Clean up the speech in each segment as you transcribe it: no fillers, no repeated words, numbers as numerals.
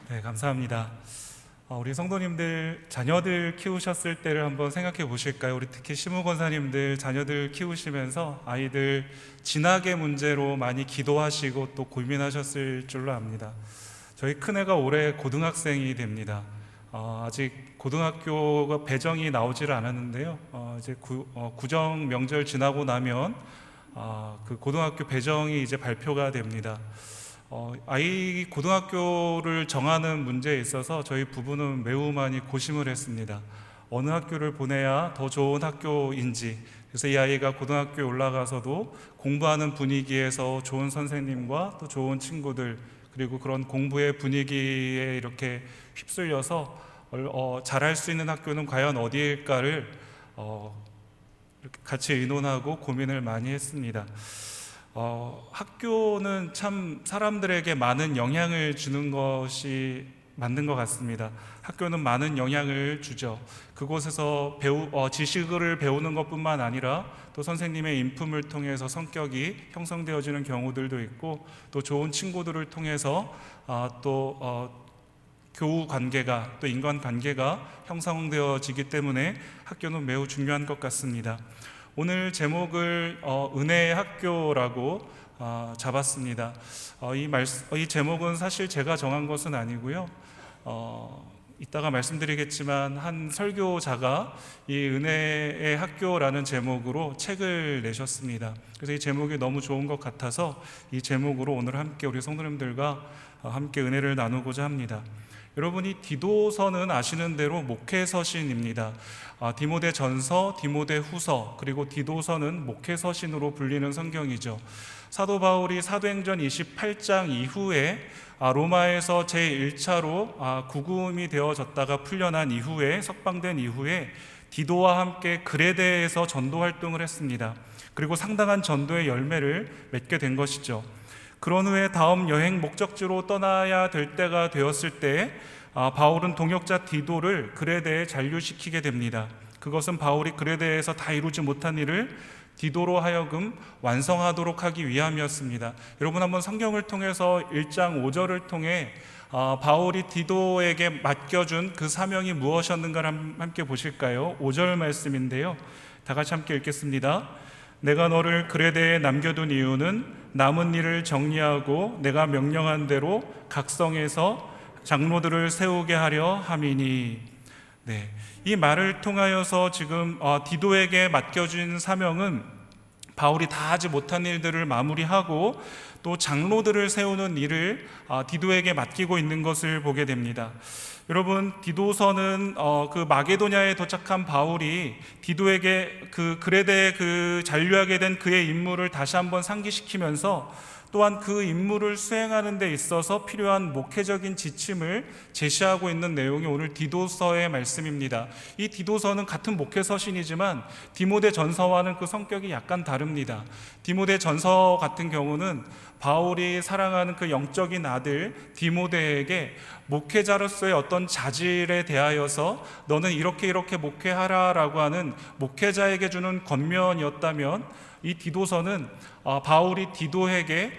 네, 감사합니다. 우리 성도님들 자녀들 키우셨을 때를 한번 생각해 보실까요? 우리 특히 시무 권사님들 자녀들 키우시면서 아이들 진학의 문제로 많이 기도하시고 또 고민하셨을 줄로 압니다. 저희 큰애가 올해 고등학생이 됩니다. 아직 고등학교가 배정이 나오지를 않았는데요. 이제 구정 명절 지나고 나면 그 고등학교 배정이 이제 발표가 됩니다. 아이 고등학교를 정하는 문제에 있어서 저희 부부는 매우 많이 고심을 했습니다. 어느 학교를 보내야 더 좋은 학교인지. 그래서 이 아이가 고등학교에 올라가서도 공부하는 분위기에서 좋은 선생님과 또 좋은 친구들, 그리고 그런 공부의 분위기에 이렇게 휩쓸려서 잘할 수 있는 학교는 과연 어디일까를 이렇게 같이 의논하고 고민을 많이 했습니다. 학교는 참 사람들에게 많은 영향을 주는 것이 맞는 것 같습니다. 학교는 많은 영향을 주죠. 그곳에서 지식을 배우는 것뿐만 아니라 또 선생님의 인품을 통해서 성격이 형성되어지는 경우들도 있고, 또 좋은 친구들을 통해서 교우 관계가, 또 인간 관계가 형성되어지기 때문에 학교는 매우 중요한 것 같습니다. 오늘 제목을 은혜의 학교라고 잡았습니다. 이 제목은 사실 제가 정한 것은 아니고요. 이따가 말씀드리겠지만 한 설교자가 이 은혜의 학교라는 제목으로 책을 내셨습니다. 그래서 이 제목이 너무 좋은 것 같아서 이 제목으로 오늘 함께 우리 성도님들과 함께 은혜를 나누고자 합니다. 여러분이 디도서는 아시는 대로 목회서신입니다. 디모데 전서, 디모데 후서, 그리고 디도서는 목회서신으로 불리는 성경이죠. 사도 바울이 사도행전 28장 이후에 로마에서 제1차로 구금이 되어졌다가 풀려난 이후에, 석방된 이후에 디도와 함께 그레데에서 전도 활동을 했습니다. 그리고 상당한 전도의 열매를 맺게 된 것이죠. 그런 후에 다음 여행 목적지로 떠나야 될 때가 되었을 때 바울은 동역자 디도를 그레데에 잔류시키게 됩니다. 그것은 바울이 그레데에서 다 이루지 못한 일을 디도로 하여금 완성하도록 하기 위함이었습니다. 여러분 한번 성경을 통해서 1장 5절을 통해 바울이 디도에게 맡겨준 그 사명이 무엇이었는가를 함께 보실까요? 5절 말씀인데요, 다 같이 함께 읽겠습니다. 내가 너를 그레데에 남겨둔 이유는 남은 일을 정리하고 내가 명령한 대로 각 성에서 장로들을 세우게 하려 함이니. 네, 이 말을 통하여서 지금 디도에게 맡겨진 사명은 바울이 다 하지 못한 일들을 마무리하고 또 장로들을 세우는 일을 디도에게 맡기고 있는 것을 보게 됩니다. 여러분, 디도서는 그 마게도냐에 도착한 바울이 디도에게 그 그레데에 잔류하게 된 그의 임무를 다시 한번 상기시키면서 또한 그 임무를 수행하는 데 있어서 필요한 목회적인 지침을 제시하고 있는 내용이 오늘 디도서의 말씀입니다. 이 디도서는 같은 목회서신이지만 디모데 전서와는 그 성격이 약간 다릅니다. 디모데 전서 같은 경우는 바울이 사랑하는 그 영적인 아들 디모데에게 목회자로서의 어떤 자질에 대하여서 너는 이렇게 목회하라라고 하는 목회자에게 주는 권면이었다면, 이 디도서는 바울이 디도에게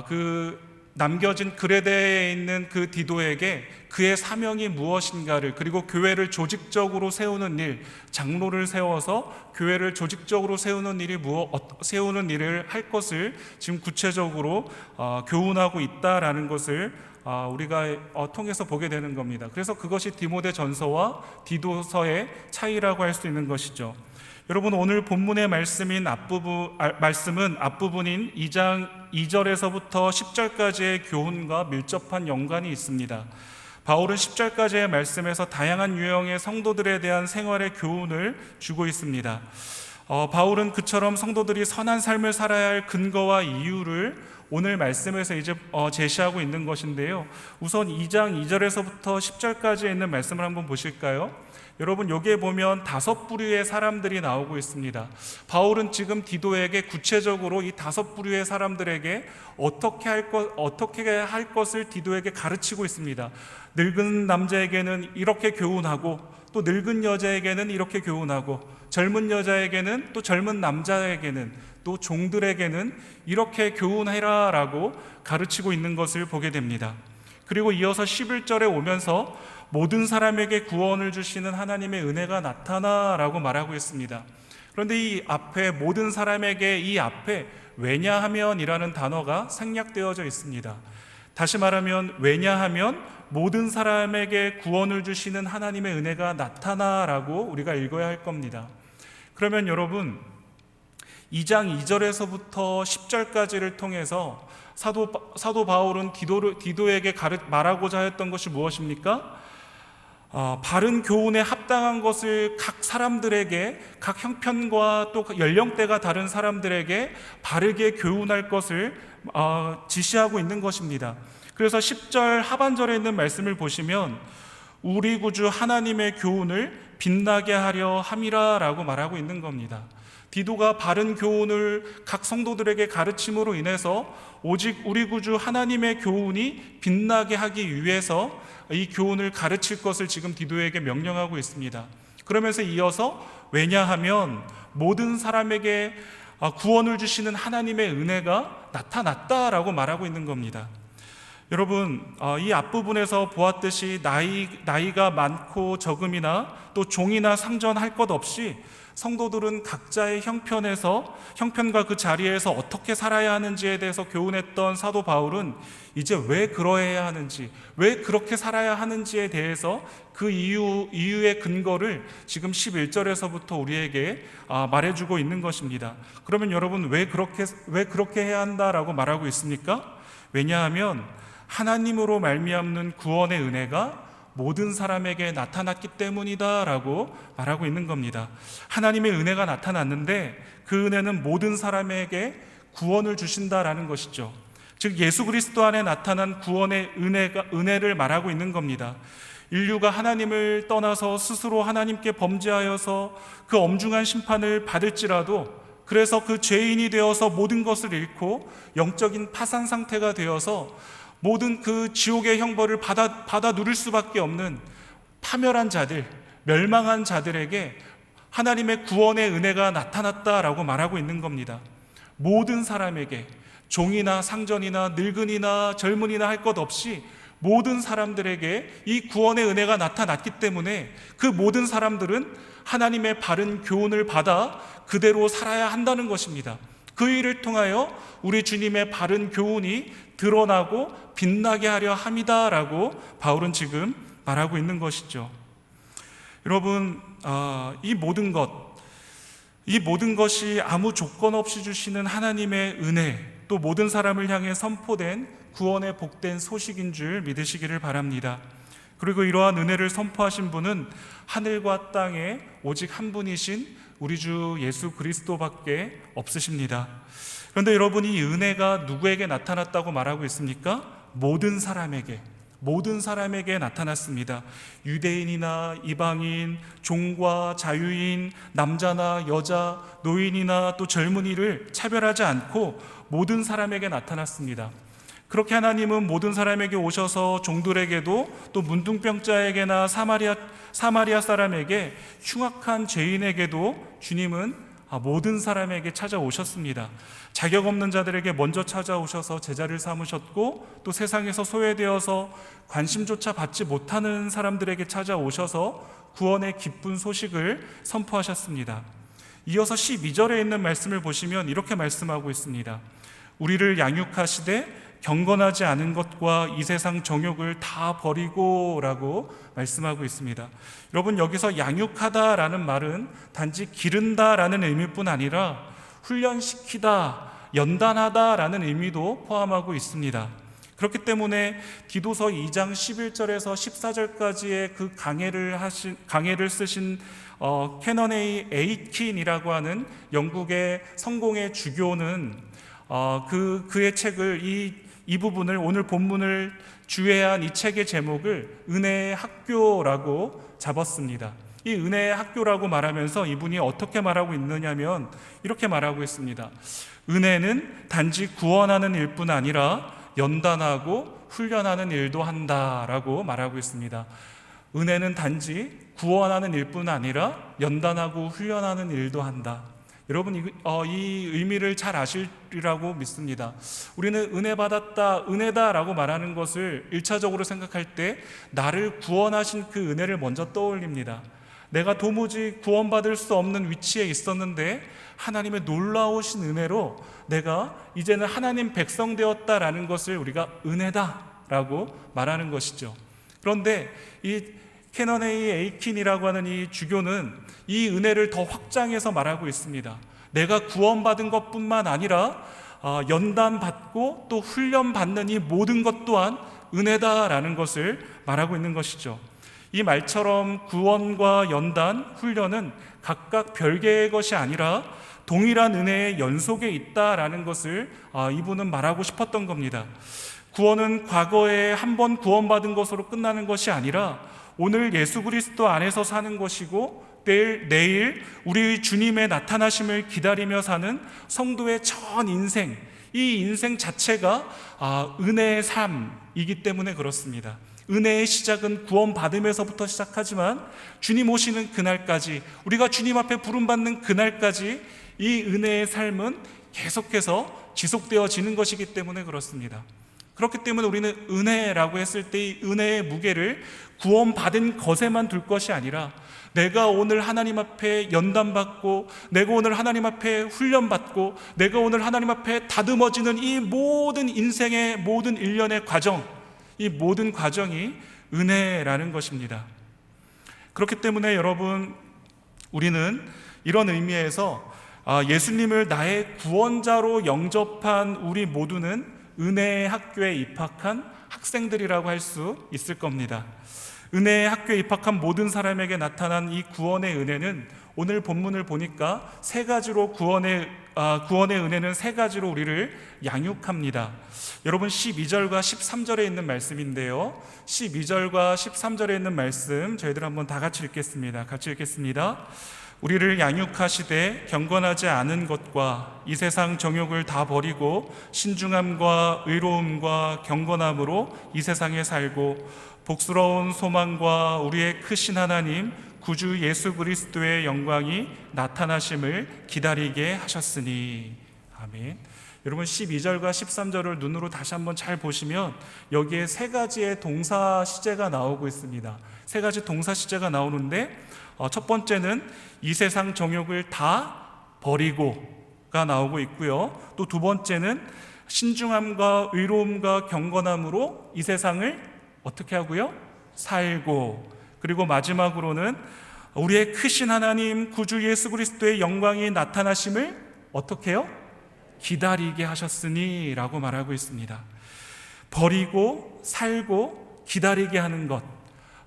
그 남겨진 그레데에 있는 그 디도에게 그의 사명이 무엇인가를, 그리고 교회를 조직적으로 세우는 일, 장로를 세워서 교회를 조직적으로 세우는 일을 할 것을 지금 구체적으로 교훈하고 있다라는 것을 우리가 통해서 보게 되는 겁니다. 그래서 그것이 디모데 전서와 디도서의 차이라고 할 수 있는 것이죠. 여러분, 오늘 본문의 말씀은 앞부분인 2장 2절에서부터 10절까지의 교훈과 밀접한 연관이 있습니다. 바울은 10절까지의 말씀에서 다양한 유형의 성도들에 대한 생활의 교훈을 주고 있습니다. 바울은 그처럼 성도들이 선한 삶을 살아야 할 근거와 이유를 오늘 말씀에서 이제 제시하고 있는 것인데요, 우선 2장 2절에서부터 10절까지에 있는 말씀을 한번 보실까요? 여러분, 여기에 보면 5부류의 사람들이 나오고 있습니다. 바울은 지금 디도에게 구체적으로 이 5부류의 사람들에게 어떻게 할 것을 디도에게 가르치고 있습니다. 늙은 남자에게는 이렇게 교훈하고, 또 늙은 여자에게는 이렇게 교훈하고, 젊은 여자에게는, 또 젊은 남자에게는, 또 종들에게는 이렇게 교훈해라 라고 가르치고 있는 것을 보게 됩니다. 그리고 이어서 11절에 오면서 모든 사람에게 구원을 주시는 하나님의 은혜가 나타나라고 말하고 있습니다. 그런데 이 앞에 모든 사람에게 이 앞에 왜냐하면이라는 단어가 생략되어져 있습니다. 다시 말하면 왜냐하면 모든 사람에게 구원을 주시는 하나님의 은혜가 나타나라고 우리가 읽어야 할 겁니다. 그러면 여러분 2장 2절에서부터 10절까지를 통해서 사도 바울은 디도에게 말하고자 했던 것이 무엇입니까? 바른 교훈에 합당한 것을 각 사람들에게, 각 형편과 또 연령대가 다른 사람들에게 바르게 교훈할 것을 지시하고 있는 것입니다. 그래서 10절 하반절에 있는 말씀을 보시면 우리 구주 하나님의 교훈을 빛나게 하려 함이라 라고 말하고 있는 겁니다. 디도가 바른 교훈을 각 성도들에게 가르침으로 인해서 오직 우리 구주 하나님의 교훈이 빛나게 하기 위해서 이 교훈을 가르칠 것을 지금 디도에게 명령하고 있습니다. 그러면서 이어서 왜냐하면 모든 사람에게 구원을 주시는 하나님의 은혜가 나타났다라고 말하고 있는 겁니다. 여러분, 이 앞부분에서 보았듯이 나이가 많고 적음이나 또 종이나 상전할 것 없이 성도들은 각자의 형편과 그 자리에서 어떻게 살아야 하는지에 대해서 교훈했던 사도 바울은 이제 왜 그러해야 하는지, 왜 그렇게 살아야 하는지에 대해서 그 이유의 근거를 지금 11절에서부터 우리에게 말해주고 있는 것입니다. 그러면 여러분 왜 그렇게 해야 한다라고 말하고 있습니까? 왜냐하면 하나님으로 말미암는 구원의 은혜가 모든 사람에게 나타났기 때문이다 라고 말하고 있는 겁니다. 하나님의 은혜가 나타났는데 그 은혜는 모든 사람에게 구원을 주신다라는 것이죠. 즉 예수 그리스도 안에 나타난 구원의 은혜를 말하고 있는 겁니다. 인류가 하나님을 떠나서 스스로 하나님께 범죄하여서 그 엄중한 심판을 받을지라도, 그래서 그 죄인이 되어서 모든 것을 잃고 영적인 파산 상태가 되어서 모든 그 지옥의 형벌을 받아 누릴 수밖에 없는 파멸한 자들, 멸망한 자들에게 하나님의 구원의 은혜가 나타났다라고 말하고 있는 겁니다. 모든 사람에게, 종이나 상전이나 늙은이나 젊은이나 할 것 없이 모든 사람들에게 이 구원의 은혜가 나타났기 때문에 그 모든 사람들은 하나님의 바른 교훈을 받아 그대로 살아야 한다는 것입니다. 그 일을 통하여 우리 주님의 바른 교훈이 드러나고 빛나게 하려 함이다라고 바울은 지금 말하고 있는 것이죠. 여러분, 이 모든 것이 아무 조건 없이 주시는 하나님의 은혜, 또 모든 사람을 향해 선포된 구원의 복된 소식인 줄 믿으시기를 바랍니다. 그리고 이러한 은혜를 선포하신 분은 하늘과 땅에 오직 한 분이신 우리 주 예수 그리스도밖에 없으십니다. 그런데 여러분, 이 은혜가 누구에게 나타났다고 말하고 있습니까? 모든 사람에게 나타났습니다. 유대인이나 이방인, 종과 자유인, 남자나 여자, 노인이나 또 젊은이를 차별하지 않고 모든 사람에게 나타났습니다. 그렇게 하나님은 모든 사람에게 오셔서 종들에게도 또 문둥병자에게나 사마리아 사람에게, 흉악한 죄인에게도 주님은 모든 사람에게 찾아오셨습니다. 자격 없는 자들에게 먼저 찾아오셔서 제자를 삼으셨고, 또 세상에서 소외되어서 관심조차 받지 못하는 사람들에게 찾아오셔서 구원의 기쁜 소식을 선포하셨습니다. 이어서 12절에 있는 말씀을 보시면 이렇게 말씀하고 있습니다. 우리를 양육하시되 경건하지 않은 것과 이 세상 정욕을 다 버리고 라고 말씀하고 있습니다. 여러분, 여기서 양육하다라는 말은 단지 기른다라는 의미뿐 아니라 훈련시키다, 연단하다라는 의미도 포함하고 있습니다. 그렇기 때문에 디도서 2장 11절에서 14절까지의 그 강해를 쓰신 캐넌 A. 에이킨이라고 하는 영국의 성공의 주교는 그의 책을 이 부분을, 오늘 본문을 주해한 이 책의 제목을 은혜의 학교라고 잡았습니다. 이 은혜의 학교라고 말하면서 이분이 어떻게 말하고 있느냐면 이렇게 말하고 있습니다. 은혜는 단지 구원하는 일뿐 아니라 연단하고 훈련하는 일도 한다라고 말하고 있습니다. 은혜는 단지 구원하는 일뿐 아니라 연단하고 훈련하는 일도 한다. 여러분 이 의미를 잘 아시리라고 믿습니다. 우리는 은혜 받았다, 은혜다라고 말하는 것을 1차적으로 생각할 때 나를 구원하신 그 은혜를 먼저 떠올립니다. 내가 도무지 구원받을 수 없는 위치에 있었는데 하나님의 놀라우신 은혜로 내가 이제는 하나님 백성 되었다라는 것을 우리가 은혜다라고 말하는 것이죠. 그런데 이 캐넌 A. 에이킨이라고 하는 이 주교는 이 은혜를 더 확장해서 말하고 있습니다. 내가 구원받은 것뿐만 아니라 연단받고 또 훈련받는 이 모든 것 또한 은혜다라는 것을 말하고 있는 것이죠. 이 말처럼 구원과 연단, 훈련은 각각 별개의 것이 아니라 동일한 은혜의 연속에 있다라는 것을 이분은 말하고 싶었던 겁니다. 구원은 과거에 한 번 구원받은 것으로 끝나는 것이 아니라 오늘 예수 그리스도 안에서 사는 것이고 내일 우리 주님의 나타나심을 기다리며 사는 성도의 전 인생, 이 인생 자체가 은혜의 삶이기 때문에 그렇습니다. 은혜의 시작은 구원받음에서부터 시작하지만 주님 오시는 그날까지, 우리가 주님 앞에 부름받는 그날까지 이 은혜의 삶은 계속해서 지속되어지는 것이기 때문에 그렇습니다. 그렇기 때문에 우리는 은혜라고 했을 때 이 은혜의 무게를 구원받은 것에만 둘 것이 아니라 내가 오늘 하나님 앞에 연단받고, 내가 오늘 하나님 앞에 훈련받고, 내가 오늘 하나님 앞에 다듬어지는 이 모든 인생의 모든 일련의 과정, 이 모든 과정이 은혜라는 것입니다. 그렇기 때문에 여러분, 우리는 이런 의미에서 예수님을 나의 구원자로 영접한 우리 모두는 은혜의 학교에 입학한 학생들이라고 할 수 있을 겁니다. 은혜의 학교에 입학한 모든 사람에게 나타난 이 구원의 은혜는 오늘 본문을 보니까 세 가지로 구원의 은혜는 세 가지로 우리를 양육합니다. 여러분 12절과 13절에 있는 말씀인데요, 12절과 13절에 있는 말씀 저희들 한번 다 같이 읽겠습니다. 같이 읽겠습니다. 우리를 양육하시되 경건하지 않은 것과 이 세상 정욕을 다 버리고 신중함과 의로움과 경건함으로 이 세상에 살고 복스러운 소망과 우리의 크신 하나님 구주 예수 그리스도의 영광이 나타나심을 기다리게 하셨으니. 아멘. 여러분 12절과 13절을 눈으로 다시 한번 잘 보시면 여기에 세 가지의 동사 시제가 나오고 있습니다. 세 가지 동사 시제가 나오는데 첫 번째는 이 세상 정욕을 다 버리고가 나오고 있고요. 또 두 번째는 신중함과 의로움과 경건함으로 이 세상을 어떻게 하고요? 살고, 그리고 마지막으로는 우리의 크신 하나님 구주 예수 그리스도의 영광이 나타나심을 어떻게 해요? 기다리게 하셨으니 라고 말하고 있습니다. 버리고 살고 기다리게 하는 것,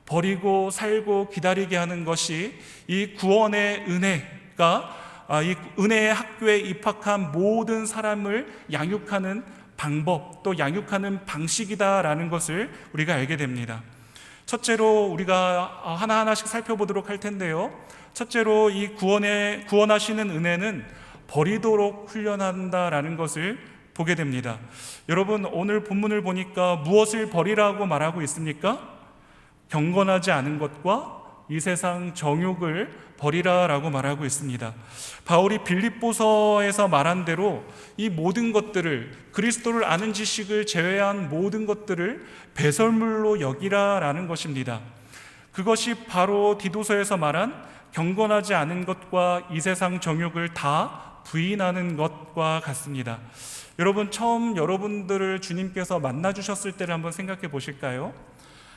버리고 살고 기다리게 하는 것이 이 구원의 은혜가 이 은혜의 학교에 입학한 모든 사람을 양육하는 방법, 또 양육하는 방식이다라는 것을 우리가 알게 됩니다. 첫째로 우리가 하나하나씩 살펴보도록 할 텐데요, 첫째로 이 구원하시는 은혜는 버리도록 훈련한다라는 것을 보게 됩니다. 여러분 오늘 본문을 보니까 무엇을 버리라고 말하고 있습니까? 경건하지 않은 것과 이 세상 정욕을 버리라라고 말하고 있습니다. 바울이 빌립보서에서 말한 대로 이 모든 것들을, 그리스도를 아는 지식을 제외한 모든 것들을 배설물로 여기라라는 것입니다. 그것이 바로 디도서에서 말한 경건하지 않은 것과 이 세상 정욕을 다 부인하는 것과 같습니다. 여러분 처음 여러분들을 주님께서 만나주셨을 때를 한번 생각해 보실까요?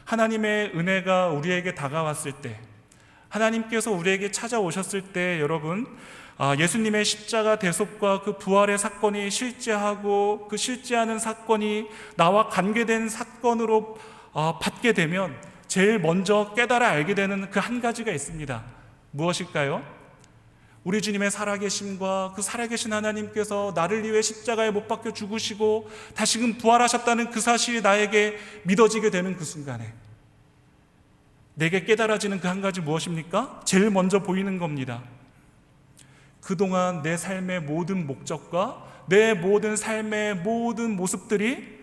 하나님의 은혜가 우리에게 다가왔을 때, 하나님께서 우리에게 찾아오셨을 때 여러분 예수님의 십자가 대속과 그 부활의 사건이 실제하고 그 실제하는 사건이 나와 관계된 사건으로 받게 되면 제일 먼저 깨달아 알게 되는 그 한 가지가 있습니다. 무엇일까요? 우리 주님의 살아계심과 그 살아계신 하나님께서 나를 위해 십자가에 못 박혀 죽으시고 다시금 부활하셨다는 그 사실이 나에게 믿어지게 되는 그 순간에 내게 깨달아지는 그 한 가지 무엇입니까? 제일 먼저 보이는 겁니다. 그동안 내 삶의 모든 목적과 내 모든 삶의 모든 모습들이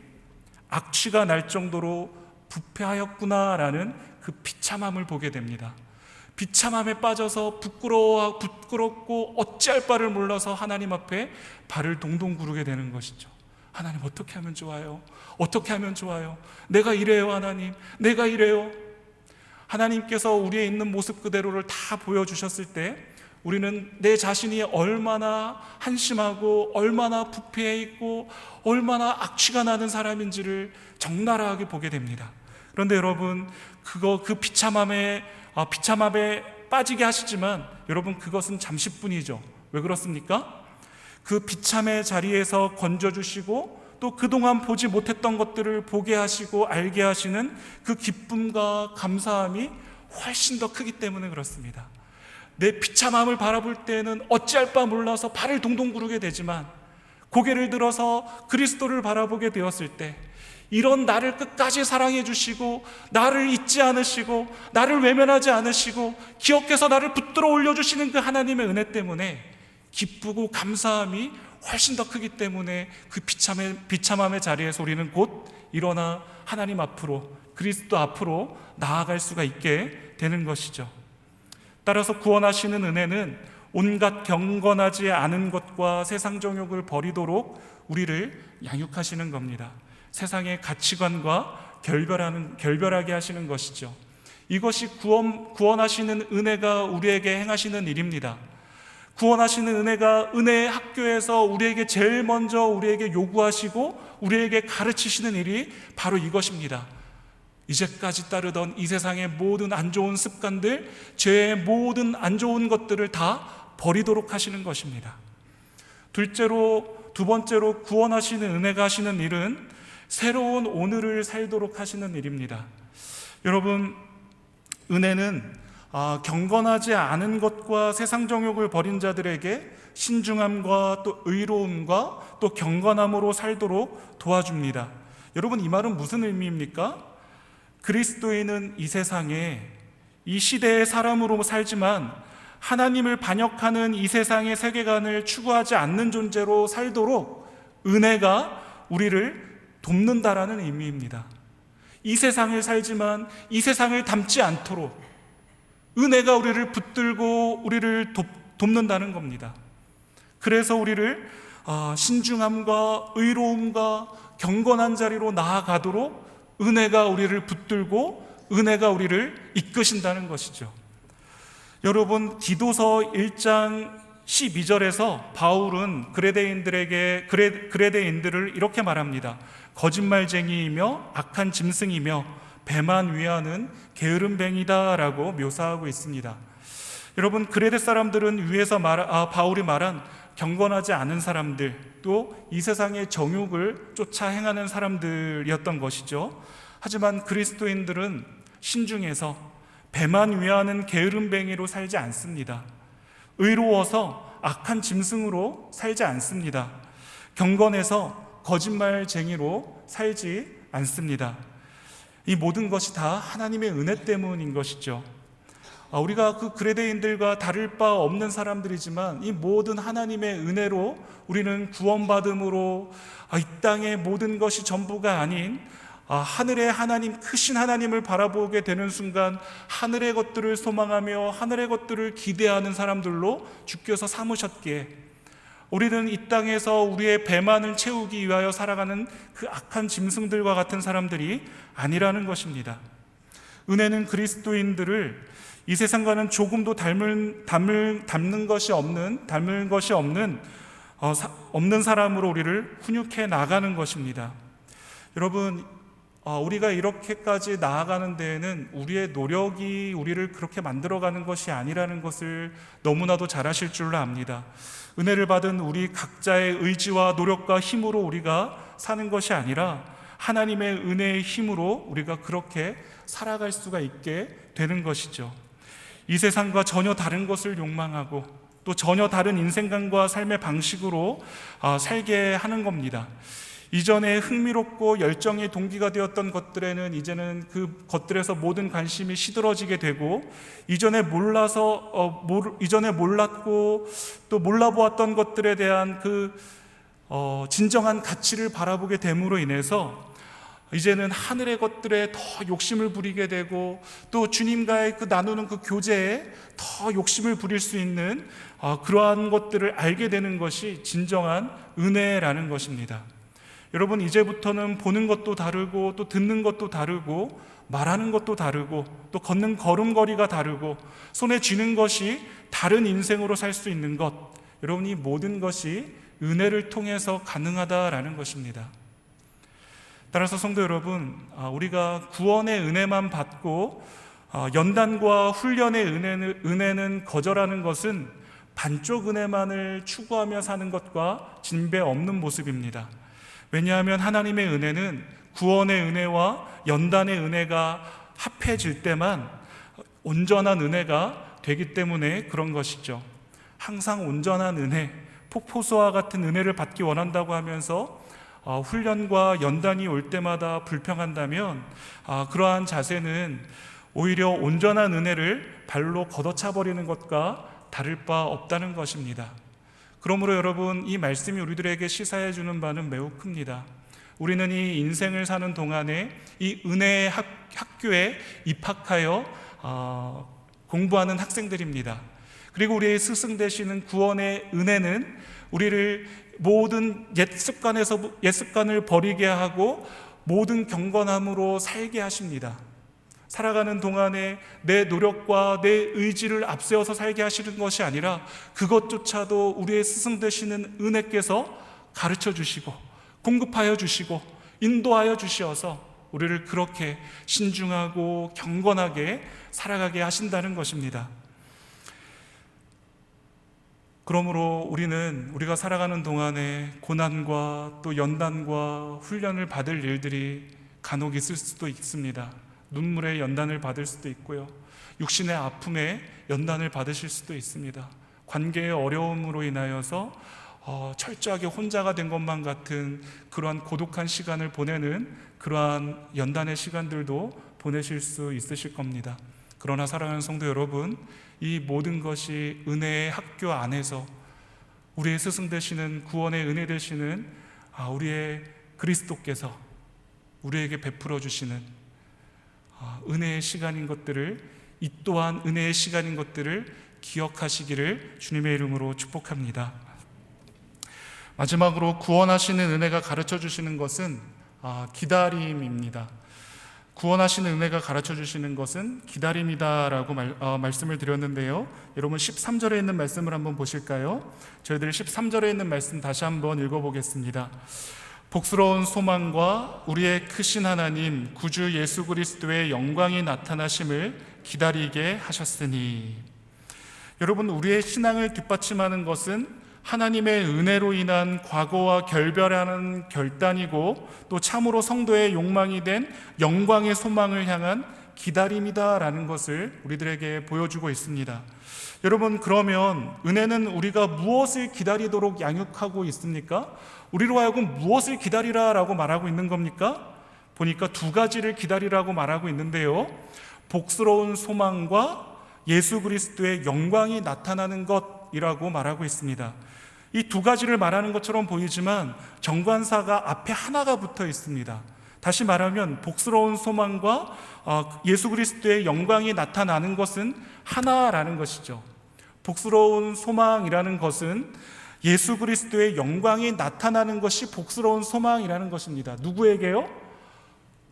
악취가 날 정도로 부패하였구나라는 그 비참함을 보게 됩니다. 비참함에 빠져서 부끄럽고 어찌할 바를 몰라서 하나님 앞에 발을 동동 구르게 되는 것이죠. 하나님, 어떻게 하면 좋아요? 어떻게 하면 좋아요? 내가 이래요. 하나님, 내가 이래요. 하나님께서 우리의 있는 모습 그대로를 다 보여주셨을 때 우리는 내 자신이 얼마나 한심하고 얼마나 부패해 있고 얼마나 악취가 나는 사람인지를 적나라하게 보게 됩니다. 그런데 여러분, 그 비참함에 빠지게 하시지만 여러분, 그것은 잠시뿐이죠. 왜 그렇습니까? 그 비참의 자리에서 건져주시고 또 그동안 보지 못했던 것들을 보게 하시고 알게 하시는 그 기쁨과 감사함이 훨씬 더 크기 때문에 그렇습니다. 내 비참함을 바라볼 때는 어찌할 바 몰라서 발을 동동 구르게 되지만 고개를 들어서 그리스도를 바라보게 되었을 때 이런 나를 끝까지 사랑해 주시고 나를 잊지 않으시고 나를 외면하지 않으시고 기억해서 나를 붙들어 올려주시는 그 하나님의 은혜 때문에 기쁘고 감사함이 훨씬 더 크기 때문에 그 비참함의 자리에서 우리는 곧 일어나 하나님 앞으로, 그리스도 앞으로 나아갈 수가 있게 되는 것이죠. 따라서 구원하시는 은혜는 온갖 경건하지 않은 것과 세상 정욕을 버리도록 우리를 양육하시는 겁니다. 세상의 가치관과 결별하게 하시는 것이죠. 이것이 구원하시는 은혜가 우리에게 행하시는 일입니다. 구원하시는 은혜가 은혜의 학교에서 우리에게 제일 먼저 우리에게 요구하시고 우리에게 가르치시는 일이 바로 이것입니다. 이제까지 따르던 이 세상의 모든 안 좋은 습관들, 죄의 모든 안 좋은 것들을 다 버리도록 하시는 것입니다. 두 번째로 구원하시는 은혜가 하시는 일은 새로운 오늘을 살도록 하시는 일입니다. 여러분, 은혜는 경건하지 않은 것과 세상 정욕을 버린 자들에게 신중함과 또 의로움과 또 경건함으로 살도록 도와줍니다. 여러분, 이 말은 무슨 의미입니까? 그리스도인은 이 세상에 이 시대의 사람으로 살지만 하나님을 반역하는 이 세상의 세계관을 추구하지 않는 존재로 살도록 은혜가 우리를 돕는다라는 의미입니다. 이 세상을 살지만 이 세상을 닮지 않도록 은혜가 우리를 붙들고 우리를 돕는다는 겁니다. 그래서 우리를 신중함과 의로움과 경건한 자리로 나아가도록 은혜가 우리를 붙들고 은혜가 우리를 이끄신다는 것이죠. 여러분, 디도서 1장 12절에서 바울은 그레데인들을 이렇게 말합니다. 거짓말쟁이이며 악한 짐승이며 배만 위하는 게으름뱅이다 라고 묘사하고 있습니다. 여러분, 그레데 사람들은 위에서 바울이 말한 경건하지 않은 사람들, 또 이 세상의 정욕을 쫓아 행하는 사람들이었던 것이죠. 하지만 그리스도인들은 신중해서 배만 위하는 게으름뱅이로 살지 않습니다. 의로워서 악한 짐승으로 살지 않습니다. 경건해서 거짓말쟁이로 살지 않습니다. 이 모든 것이 다 하나님의 은혜 때문인 것이죠. 우리가 그 그레데인들과 다를 바 없는 사람들이지만 이 모든 하나님의 은혜로 우리는 구원받음으로 이 땅의 모든 것이 전부가 아닌 하늘의 하나님, 크신 하나님을 바라보게 되는 순간 하늘의 것들을 소망하며 하늘의 것들을 기대하는 사람들로 주께서 삼으셨기에 우리는 이 땅에서 우리의 배만을 채우기 위하여 살아가는 그 악한 짐승들과 같은 사람들이 아니라는 것입니다. 은혜는 그리스도인들을 이 세상과는 조금도 닮는 것이 없는 사람으로 우리를 훈육해 나가는 것입니다. 여러분, 우리가 이렇게까지 나아가는 데에는 우리의 노력이 우리를 그렇게 만들어가는 것이 아니라는 것을 너무나도 잘 아실 줄로 압니다. 은혜를 받은 우리 각자의 의지와 노력과 힘으로 우리가 사는 것이 아니라 하나님의 은혜의 힘으로 우리가 그렇게 살아갈 수가 있게 되는 것이죠. 이 세상과 전혀 다른 것을 욕망하고 또 전혀 다른 인생관과 삶의 방식으로 살게 하는 겁니다. 이전에 흥미롭고 열정의 동기가 되었던 것들에는 이제는 그 것들에서 모든 관심이 시들어지게 되고 이전에 몰랐고 또 몰라보았던 것들에 대한 그 진정한 가치를 바라보게 됨으로 인해서 이제는 하늘의 것들에 더 욕심을 부리게 되고, 또 주님과의 그 나누는 그 교제에 더 욕심을 부릴 수 있는 그러한 것들을 알게 되는 것이 진정한 은혜라는 것입니다. 여러분, 이제부터는 보는 것도 다르고, 또 듣는 것도 다르고, 말하는 것도 다르고, 또 걷는 걸음걸이가 다르고, 손에 쥐는 것이 다른 인생으로 살 수 있는 것, 여러분, 이 모든 것이 은혜를 통해서 가능하다라는 것입니다. 따라서 성도 여러분, 우리가 구원의 은혜만 받고 연단과 훈련의 은혜는 거절하는 것은 반쪽 은혜만을 추구하며 사는 것과 진배 없는 모습입니다. 왜냐하면 하나님의 은혜는 구원의 은혜와 연단의 은혜가 합해질 때만 온전한 은혜가 되기 때문에 그런 것이죠. 항상 온전한 은혜, 폭포수와 같은 은혜를 받기 원한다고 하면서 훈련과 연단이 올 때마다 불평한다면 그러한 자세는 오히려 온전한 은혜를 발로 걷어차버리는 것과 다를 바 없다는 것입니다. 그러므로 여러분, 이 말씀이 우리들에게 시사해 주는 바는 매우 큽니다. 우리는 이 인생을 사는 동안에 이 은혜의 학교에 입학하여 공부하는 학생들입니다. 그리고 우리의 스승 되시는 구원의 은혜는 우리를 모든 옛 습관을 버리게 하고 모든 경건함으로 살게 하십니다. 살아가는 동안에 내 노력과 내 의지를 앞세워서 살게 하시는 것이 아니라 그것조차도 우리의 스승 되시는 은혜께서 가르쳐 주시고 공급하여 주시고 인도하여 주시어서 우리를 그렇게 신중하고 경건하게 살아가게 하신다는 것입니다. 그러므로 우리가 살아가는 동안에 고난과 또 연단과 훈련을 받을 일들이 간혹 있을 수도 있습니다. 눈물의 연단을 받을 수도 있고요, 육신의 아픔에 연단을 받으실 수도 있습니다. 관계의 어려움으로 인하여서 철저하게 혼자가 된 것만 같은 그러한 고독한 시간을 보내는 그러한 연단의 시간들도 보내실 수 있으실 겁니다. 그러나 사랑하는 성도 여러분, 이 모든 것이 은혜의 학교 안에서 우리의 스승 되시는 구원의 은혜 되시는 우리의 그리스도께서 우리에게 베풀어 주시는 은혜의 시간인 것들을, 이 또한 은혜의 시간인 것들을 기억하시기를 주님의 이름으로 축복합니다. 마지막으로 구원하시는 은혜가 가르쳐 주시는 것은 기다림입니다. 구원하시는 은혜가 가르쳐 주시는 것은 기다림이다라고 말씀을 드렸는데요, 여러분 13절에 있는 말씀을 한번 보실까요? 저희들 13절에 있는 말씀 다시 한번 읽어보겠습니다. 복스러운 소망과 우리의 크신 하나님 구주 예수 그리스도의 영광이 나타나심을 기다리게 하셨으니. 여러분, 우리의 신앙을 뒷받침하는 것은 하나님의 은혜로 인한 과거와 결별하는 결단이고, 또 참으로 성도의 욕망이 된 영광의 소망을 향한 기다림이다라는 것을 우리들에게 보여주고 있습니다. 여러분, 그러면 은혜는 우리가 무엇을 기다리도록 양육하고 있습니까? 우리로 하여금 무엇을 기다리라라고 말하고 있는 겁니까? 보니까 두 가지를 기다리라고 말하고 있는데요, 복스러운 소망과 예수 그리스도의 영광이 나타나는 것이라고 말하고 있습니다. 이 두 가지를 말하는 것처럼 보이지만 정관사가 앞에 하나가 붙어 있습니다. 다시 말하면 복스러운 소망과 예수 그리스도의 영광이 나타나는 것은 하나라는 것이죠. 복스러운 소망이라는 것은 예수 그리스도의 영광이 나타나는 것이 복스러운 소망이라는 것입니다. 누구에게요?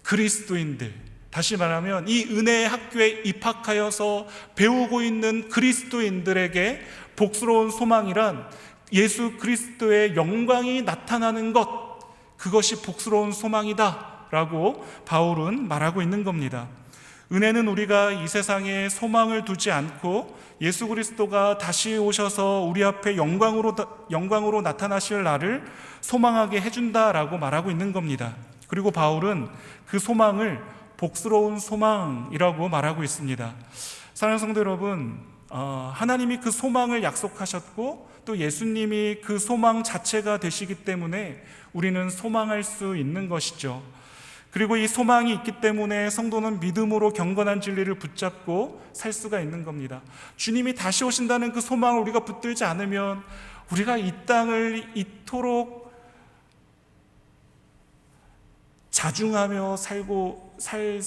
그리스도인들. 다시 말하면 이 은혜의 학교에 입학하여서 배우고 있는 그리스도인들에게 복스러운 소망이란 예수 그리스도의 영광이 나타나는 것, 그것이 복스러운 소망이다 라고 바울은 말하고 있는 겁니다. 은혜는 우리가 이 세상에 소망을 두지 않고 예수 그리스도가 다시 오셔서 우리 앞에 영광으로 나타나실 날을 소망하게 해준다라고 말하고 있는 겁니다. 그리고 바울은 그 소망을 복스러운 소망이라고 말하고 있습니다. 사랑하는 성도 여러분, 하나님이 그 소망을 약속하셨고 또 예수님이 그 소망 자체가 되시기 때문에 우리는 소망할 수 있는 것이죠. 그리고 이 소망이 있기 때문에 성도는 믿음으로 경건한 진리를 붙잡고 살 수가 있는 겁니다. 주님이 다시 오신다는 그 소망을 우리가 붙들지 않으면 우리가 이 땅을 이토록 자중하며 살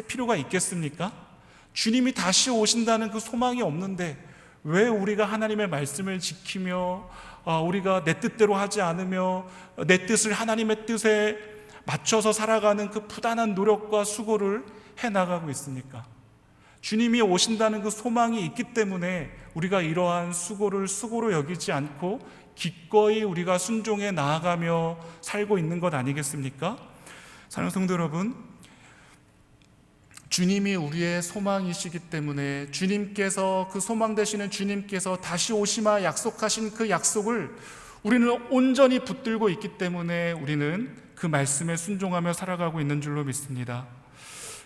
필요가 있겠습니까? 주님이 다시 오신다는 그 소망이 없는데 왜 우리가 하나님의 말씀을 지키며 우리가 내 뜻대로 하지 않으며 내 뜻을 하나님의 뜻에 맞춰서 살아가는 그 부단한 노력과 수고를 해나가고 있습니까? 주님이 오신다는 그 소망이 있기 때문에 우리가 이러한 수고를 수고로 여기지 않고 기꺼이 우리가 순종해 나아가며 살고 있는 것 아니겠습니까? 사랑하는 성도 여러분, 주님이 우리의 소망이시기 때문에 주님께서, 그 소망 되시는 주님께서 다시 오시마 약속하신 그 약속을 우리는 온전히 붙들고 있기 때문에 우리는 그 말씀에 순종하며 살아가고 있는 줄로 믿습니다.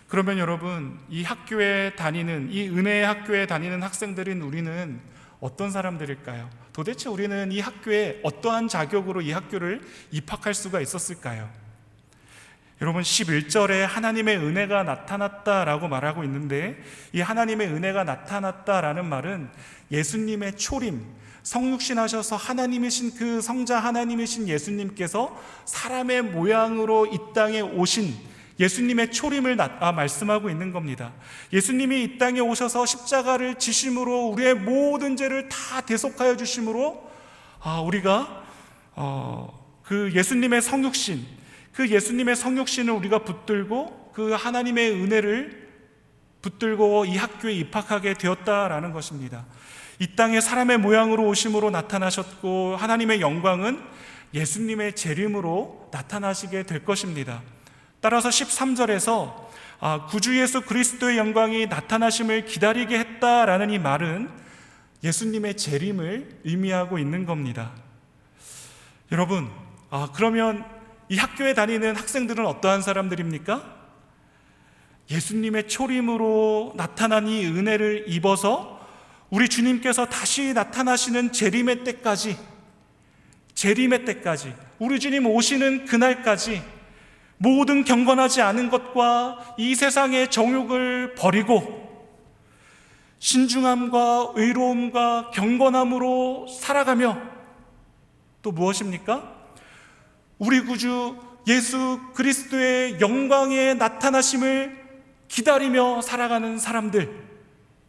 그러면 여러분, 이 학교에 다니는, 이 은혜의 학교에 다니는 학생들인 우리는 어떤 사람들일까요? 도대체 우리는 이 학교에 어떠한 자격으로 이 학교를 입학할 수가 있었을까요? 여러분, 11절에 하나님의 은혜가 나타났다라고 말하고 있는데, 이 하나님의 은혜가 나타났다라는 말은 예수님의 초림, 성육신 하셔서 하나님이신 그 성자 하나님이신 예수님께서 사람의 모양으로 이 땅에 오신 예수님의 초림을 말씀하고 있는 겁니다. 예수님이 이 땅에 오셔서 십자가를 지심으로 우리의 모든 죄를 다 대속하여 주심으로 우리가 그 예수님의 성육신, 그 예수님의 성육신을 우리가 붙들고 그 하나님의 은혜를 붙들고 이 학교에 입학하게 되었다라는 것입니다. 이 땅에 사람의 모양으로 오심으로 나타나셨고 하나님의 영광은 예수님의 재림으로 나타나시게 될 것입니다. 따라서 13절에서 구주 예수 그리스도의 영광이 나타나심을 기다리게 했다라는 이 말은 예수님의 재림을 의미하고 있는 겁니다. 여러분, 그러면 이 학교에 다니는 학생들은 어떠한 사람들입니까? 예수님의 초림으로 나타난 이 은혜를 입어서 우리 주님께서 다시 나타나시는 재림의 때까지, 우리 주님 오시는 그날까지 모든 경건하지 않은 것과 이 세상의 정욕을 버리고 신중함과 의로움과 경건함으로 살아가며, 또 무엇입니까? 우리 구주 예수 그리스도의 영광의 나타나심을 기다리며 살아가는 사람들,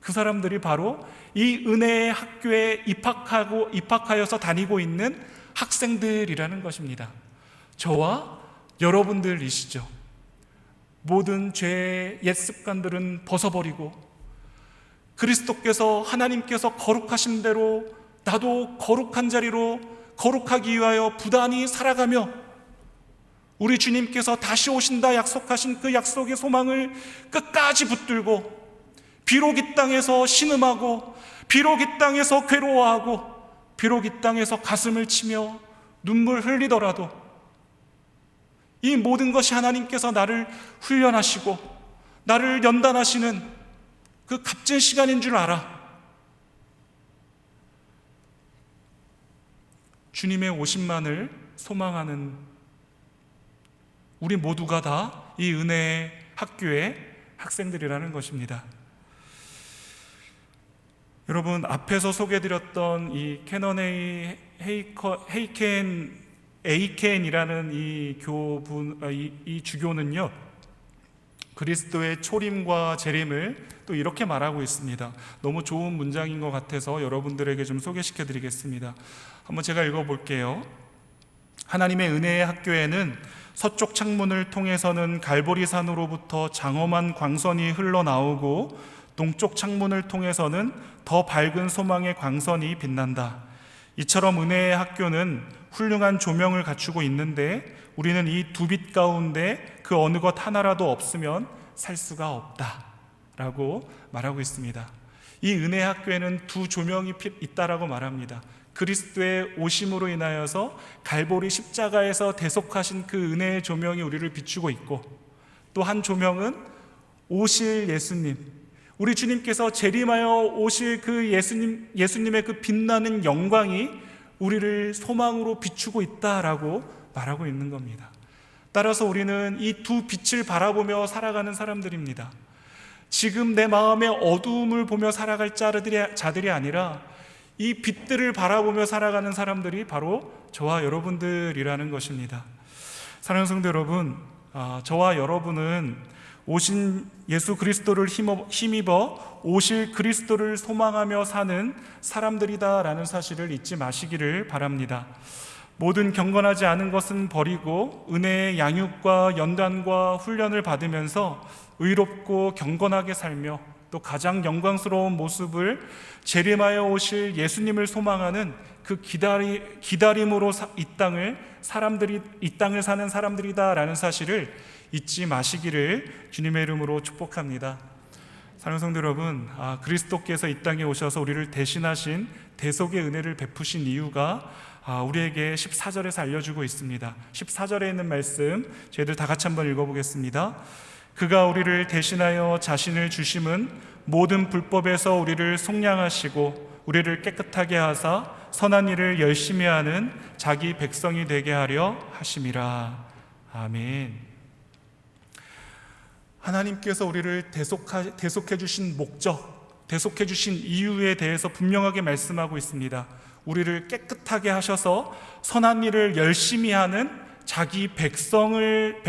그 사람들이 바로 이 은혜의 학교에 입학하여서 다니고 있는 학생들이라는 것입니다. 저와 여러분들이시죠. 모든 죄의 옛 습관들은 벗어버리고 그리스도께서, 하나님께서 거룩하신 대로 나도 거룩한 자리로 거룩하기 위하여 부단히 살아가며 우리 주님께서 다시 오신다 약속하신 그 약속의 소망을 끝까지 붙들고, 비록 이 땅에서 신음하고 비록 이 땅에서 괴로워하고 비록 이 땅에서 가슴을 치며 눈물 흘리더라도 이 모든 것이 하나님께서 나를 훈련하시고 나를 연단하시는 그 값진 시간인 줄 알아. 주님의 오심만을 소망하는 우리 모두가 다 이 은혜의 학교의 학생들이라는 것입니다. 여러분, 앞에서 소개해드렸던 이 캐넌의 에이켄이라는 이 주교는요, 그리스도의 초림과 재림을 또 이렇게 말하고 있습니다. 너무 좋은 문장인 것 같아서 여러분들에게 좀 소개시켜 드리겠습니다. 한번 제가 읽어볼게요. 하나님의 은혜의 학교에는 서쪽 창문을 통해서는 갈보리산으로부터 장엄한 광선이 흘러나오고 동쪽 창문을 통해서는 더 밝은 소망의 광선이 빛난다. 이처럼 은혜의 학교는 훌륭한 조명을 갖추고 있는데 우리는 이 두 빛 가운데 그 어느 것 하나라도 없으면 살 수가 없다 라고 말하고 있습니다. 이 은혜의 학교에는 두 조명이 있다라고 말합니다. 그리스도의 오심으로 인하여서 갈보리 십자가에서 대속하신 그 은혜의 조명이 우리를 비추고 있고, 또 한 조명은 오실 예수님, 우리 주님께서 재림하여 오실 그 예수님의 그 빛나는 영광이 우리를 소망으로 비추고 있다라고 말하고 있는 겁니다. 따라서 우리는 이 두 빛을 바라보며 살아가는 사람들입니다. 지금 내 마음의 어두움을 보며 살아갈 자들이 아니라 이 빛들을 바라보며 살아가는 사람들이 바로 저와 여러분들이라는 것입니다. 사랑하는 성도 여러분, 저와 여러분은 오신 예수 그리스도를 힘입어 오실 그리스도를 소망하며 사는 사람들이다라는 사실을 잊지 마시기를 바랍니다. 모든 경건하지 않은 것은 버리고 은혜의 양육과 연단과 훈련을 받으면서 의롭고 경건하게 살며 또 가장 영광스러운 모습을 재림하여 오실 예수님을 소망하는 그 기다림으로 이 땅을 사는 사람들이다라는 사실을 잊지 마시기를 주님의 이름으로 축복합니다. 사랑하는 성도 여러분, 그리스도께서 이 땅에 오셔서 우리를 대신하신 대속의 은혜를 베푸신 이유가 우리에게 14절에서 알려주고 있습니다. 14절에 있는 말씀 저희들 다 같이 한번 읽어보겠습니다. 그가 우리를 대신하여 자신을 주심은 모든 불법에서 우리를 속량하시고 우리를 깨끗하게 하사 선한 일을 열심히 하는 자기 백성이 되게 하려 하심이라. 아멘. 하나님께서 우리를 대속해 주신 목적, 대속해 주신 이유에 대해서 분명하게 말씀하고 있습니다. 우리를 깨끗하게 하셔서 선한 일을 열심히 하는 자기 백성으로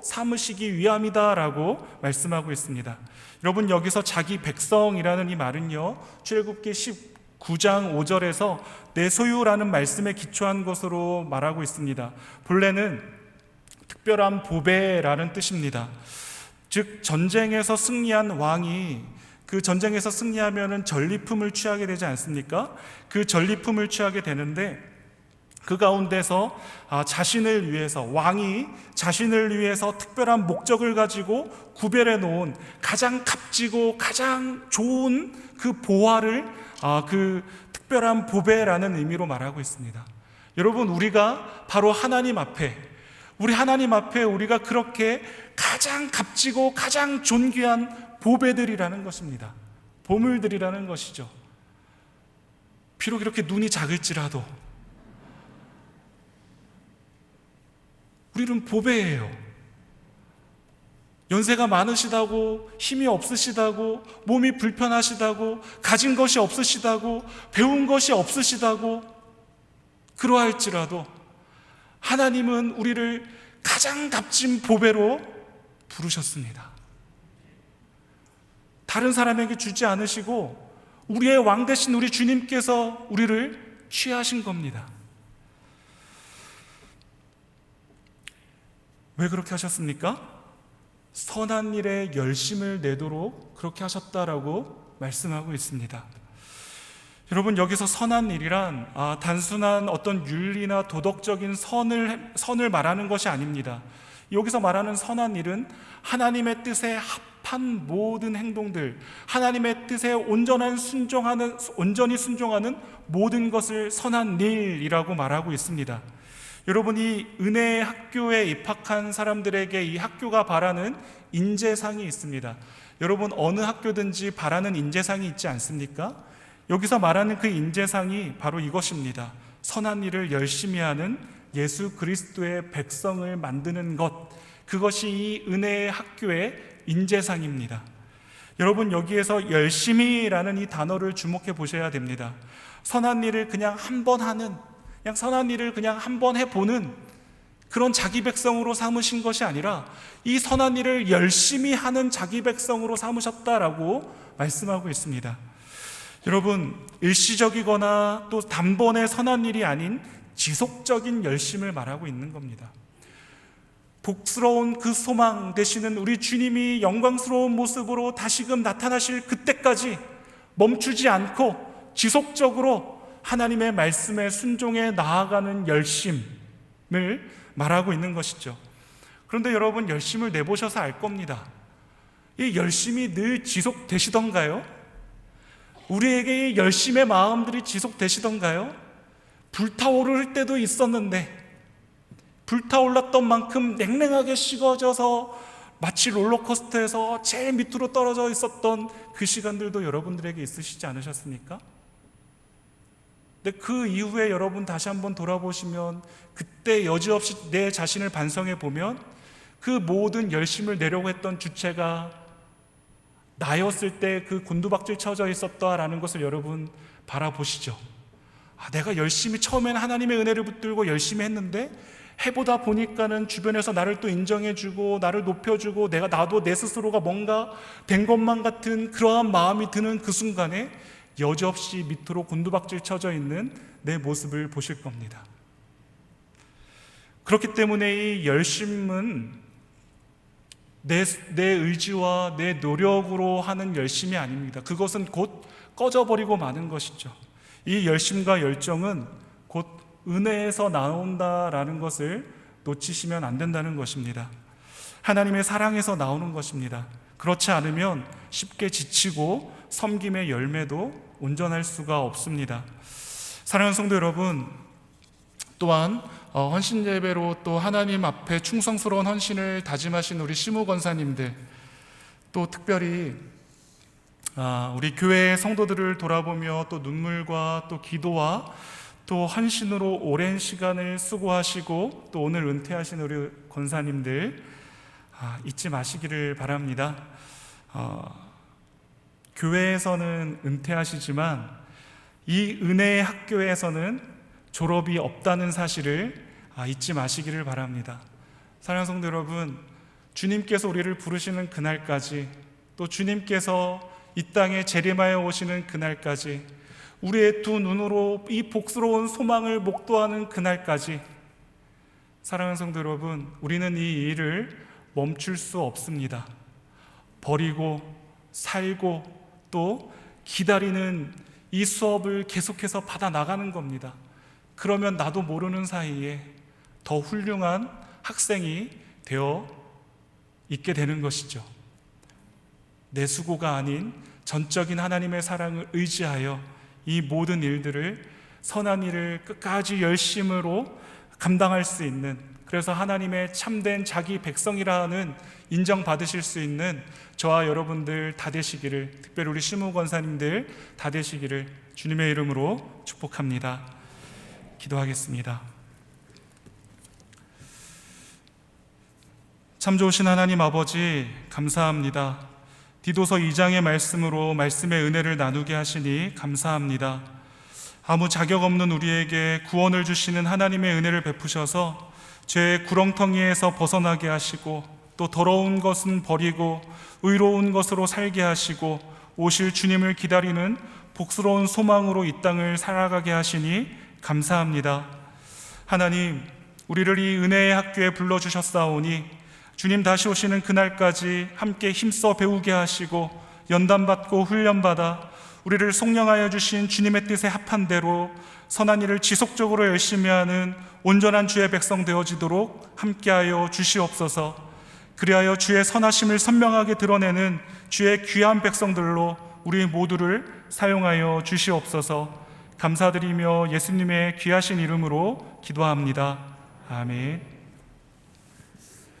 삼으시기 위함이다라고 말씀하고 있습니다. 여러분, 여기서 자기 백성이라는 이 말은요, 출애굽기 19장 5절에서 내 소유라는 말씀에 기초한 것으로 말하고 있습니다. 본래는 특별한 보배라는 뜻입니다. 즉 전쟁에서 승리한 왕이 그 전쟁에서 승리하면은 전리품을 취하게 되지 않습니까? 그 전리품을 취하게 되는데 그 가운데서 자신을 위해서, 왕이 자신을 위해서 특별한 목적을 가지고 구별해 놓은 가장 값지고 가장 좋은 그 보화를 그 특별한 보배라는 의미로 말하고 있습니다. 여러분, 우리가 바로 하나님 앞에 우리가 그렇게 가장 값지고 가장 존귀한 보배들이라는 것입니다. 보물들이라는 것이죠. 비록 이렇게 눈이 작을지라도 우리는 보배예요. 연세가 많으시다고, 힘이 없으시다고, 몸이 불편하시다고, 가진 것이 없으시다고, 배운 것이 없으시다고 그러할지라도 하나님은 우리를 가장 값진 보배로 부르셨습니다. 다른 사람에게 주지 않으시고 우리의 왕 되신 우리 주님께서 우리를 취하신 겁니다. 왜 그렇게 하셨습니까? 선한 일에 열심을 내도록 그렇게 하셨다라고 말씀하고 있습니다. 여러분, 여기서 선한 일이란 단순한 어떤 윤리나 도덕적인 선을 말하는 것이 아닙니다. 여기서 말하는 선한 일은 하나님의 뜻에 합한 모든 행동들, 하나님의 뜻에 온전히 순종하는 모든 것을 선한 일이라고 말하고 있습니다. 여러분, 이 은혜의 학교에 입학한 사람들에게 이 학교가 바라는 인재상이 있습니다. 여러분, 어느 학교든지 바라는 인재상이 있지 않습니까? 여기서 말하는 그 인재상이 바로 이것입니다. 선한 일을 열심히 하는 예수 그리스도의 백성을 만드는 것, 그것이 이 은혜의 학교의 인재상입니다. 여러분, 여기에서 열심히라는 이 단어를 주목해 보셔야 됩니다. 선한 일을 그냥 한 번 하는, 선한 일을 그냥 한 번 해보는 그런 자기 백성으로 삼으신 것이 아니라 이 선한 일을 열심히 하는 자기 백성으로 삼으셨다라고 말씀하고 있습니다. 여러분, 일시적이거나 또 단번에 선한 일이 아닌 지속적인 열심을 말하고 있는 겁니다. 복스러운 그 소망 되시는 우리 주님이 영광스러운 모습으로 다시금 나타나실 그때까지 멈추지 않고 지속적으로 하나님의 말씀에 순종해 나아가는 열심을 말하고 있는 것이죠. 그런데 여러분, 열심을 내보셔서 알 겁니다. 이 열심이 늘 지속되시던가요? 우리에게 이 열심의 마음들이 지속되시던가요? 불타오를 때도 있었는데 불타올랐던 만큼 냉랭하게 식어져서 마치 롤러코스터에서 제일 밑으로 떨어져 있었던 그 시간들도 여러분들에게 있으시지 않으셨습니까? 근데 그 이후에 여러분 다시 한번 돌아보시면 그때 여지없이 내 자신을 반성해 보면 그 모든 열심을 내려고 했던 주체가 나였을 때 그 곤두박질 쳐져 있었다라는 것을 여러분 바라보시죠. 내가 열심히 처음에는 하나님의 은혜를 붙들고 열심히 했는데 해보다 보니까는 주변에서 나를 또 인정해주고 나를 높여주고 나도 내 스스로가 뭔가 된 것만 같은 그러한 마음이 드는 그 순간에 여지없이 밑으로 곤두박질 쳐져 있는 내 모습을 보실 겁니다. 그렇기 때문에 이 열심은 내 의지와 내 노력으로 하는 열심이 아닙니다. 그것은 곧 꺼져버리고 마는 것이죠. 이 열심과 열정은 곧 은혜에서 나온다라는 것을 놓치시면 안 된다는 것입니다. 하나님의 사랑에서 나오는 것입니다. 그렇지 않으면 쉽게 지치고 섬김의 열매도 온전할 수가 없습니다. 사랑하는 성도 여러분, 또한 헌신 예배로 또 하나님 앞에 충성스러운 헌신을 다짐하신 우리 시무 권사님들, 또 특별히 우리 교회의 성도들을 돌아보며 또 눈물과 또 기도와 또 헌신으로 오랜 시간을 수고하시고 또 오늘 은퇴하신 우리 권사님들 잊지 마시기를 바랍니다. 교회에서는 은퇴하시지만 이 은혜의 학교에서는 졸업이 없다는 사실을 잊지 마시기를 바랍니다. 사랑하는 성도 여러분, 주님께서 우리를 부르시는 그날까지, 또 주님께서 이 땅에 재림하여 오시는 그날까지, 우리의 두 눈으로 이 복스러운 소망을 목도하는 그날까지, 사랑하는 성도 여러분, 우리는 이 일을 멈출 수 없습니다. 버리고 살고 또 기다리는 이 수업을 계속해서 받아 나가는 겁니다. 그러면 나도 모르는 사이에 더 훌륭한 학생이 되어 있게 되는 것이죠. 내 수고가 아닌 전적인 하나님의 사랑을 의지하여 이 모든 일들을, 선한 일을 끝까지 열심으로 감당할 수 있는, 그래서 하나님의 참된 자기 백성이라는 인정받으실 수 있는 저와 여러분들 다 되시기를, 특별히 우리 시무 권사님들 다 되시기를 주님의 이름으로 축복합니다. 기도하겠습니다. 참 좋으신 하나님 아버지, 감사합니다. 디도서 2장의 말씀으로 말씀의 은혜를 나누게 하시니 감사합니다. 아무 자격 없는 우리에게 구원을 주시는 하나님의 은혜를 베푸셔서 죄의 구렁텅이에서 벗어나게 하시고, 또 더러운 것은 버리고 의로운 것으로 살게 하시고, 오실 주님을 기다리는 복스러운 소망으로 이 땅을 살아가게 하시니 감사합니다. 하나님, 우리를 이 은혜의 학교에 불러주셨사오니 주님 다시 오시는 그날까지 함께 힘써 배우게 하시고 연단받고 훈련받아 우리를 속량하여 주신 주님의 뜻에 합한 대로 선한 일을 지속적으로 열심히 하는 온전한 주의 백성 되어지도록 함께하여 주시옵소서. 그리하여 주의 선하심을 선명하게 드러내는 주의 귀한 백성들로 우리 모두를 사용하여 주시옵소서. 감사드리며 예수님의 귀하신 이름으로 기도합니다. 아멘.